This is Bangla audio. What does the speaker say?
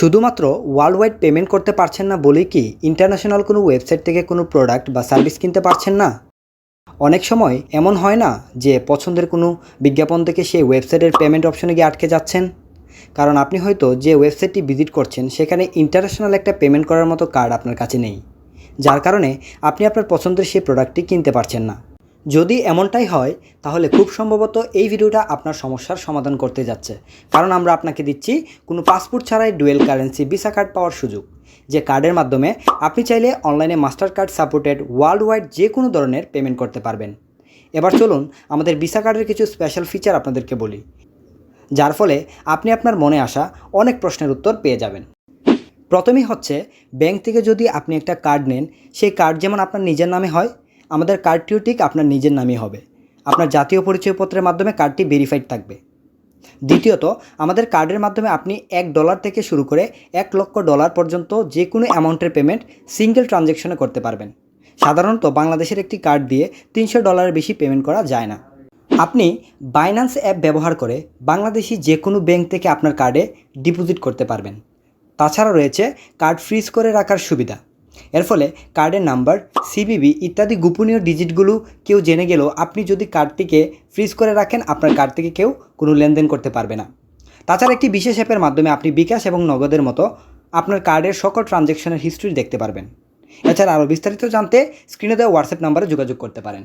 শুধুমাত্র ওয়ার্ল্ড ওয়াইড পেমেন্ট করতে পারছেন না বলেই কি ইন্টারন্যাশনাল কোনো ওয়েবসাইট থেকে কোনো প্রোডাক্ট বা সার্ভিস কিনতে পারছেন না? অনেক সময় এমন হয় না যে পছন্দের কোনো বিজ্ঞাপন থেকে সেই ওয়েবসাইটের পেমেন্ট অপশনে গিয়ে আটকে যাচ্ছেন? কারণ আপনি হয়তো যে ওয়েবসাইটটি ভিজিট করছেন সেখানে ইন্টারন্যাশনাল একটা পেমেন্ট করার মতো কার্ড আপনার কাছে নেই, যার কারণে আপনি আপনার পছন্দের সেই প্রোডাক্টটি কিনতে পারছেন না। যদি এমনটাই হয় তাহলে খুব সম্ভবত এই ভিডিওটা আপনার সমস্যার সমাধান করতে যাচ্ছে, কারণ আমরা আপনাকে দিচ্ছি কোনো পাসপোর্ট ছাড়াই ডুয়েল কারেন্সি ভিসা কার্ড পাওয়ার সুযোগ, যে কার্ডের মাধ্যমে আপনি চাইলে অনলাইনে master card supported world wide যে কোনো ধরনের পেমেন্ট করতে পারবেন। এবার চলুন আমাদের ভিসা কার্ডের কিছু স্পেশাল ফিচার আপনাদেরকে বলি, যার ফলে আপনি আপনার মনে আসা অনেক প্রশ্নের উত্তর পেয়ে যাবেন। প্রথমেই হচ্ছে, ব্যাংক থেকে যদি আপনি একটা কার্ড নেন, সেই কার্ড যেমন আপনার নিজের নামে হয়, আমাদের কার্ডটিও ঠিক আপনার নিজের নামেই হবে। আপনার জাতীয় পরিচয়পত্রের মাধ্যমে কার্ডটি ভেরিফাইড থাকবে। দ্বিতীয়ত, আমাদের কার্ডের মাধ্যমে আপনি $1 থেকে শুরু করে $1,00,000 পর্যন্ত যে কোনো অ্যামাউন্টের পেমেন্ট সিঙ্গেল ট্রানজ্যাকশনে করতে পারবেন। সাধারণত বাংলাদেশের একটি কার্ড দিয়ে $300 বেশি পেমেন্ট করা যায় না। আপনি বাইন্যান্স অ্যাপ ব্যবহার করে বাংলাদেশি যে কোনো ব্যাংক থেকে আপনার কার্ডে ডিপোজিট করতে পারবেন। তাছাড়া রয়েছে কার্ড ফ্রিজ করে রাখার সুবিধা। এর ফলে কার্ডের নাম্বার, সিভিভি ইত্যাদি গোপনীয় ডিজিটগুলো কেউ জেনে গেলেও আপনি যদি কার্ডটিকে ফ্রিজ করে রাখেন, আপনার কার্ড থেকে কেউ কোনো লেনদেন করতে পারবে না। তাছাড়া একটি বিশেষ অ্যাপের মাধ্যমে আপনি বিকাশ এবং নগদের মতো আপনার কার্ডের সকল ট্রানজ্যাকশনের হিস্ট্রি দেখতে পারবেন। এছাড়া আরও বিস্তারিত জানতে স্ক্রিনে দেওয়া হোয়াটসঅ্যাপ নাম্বারে যোগাযোগ করতে পারেন।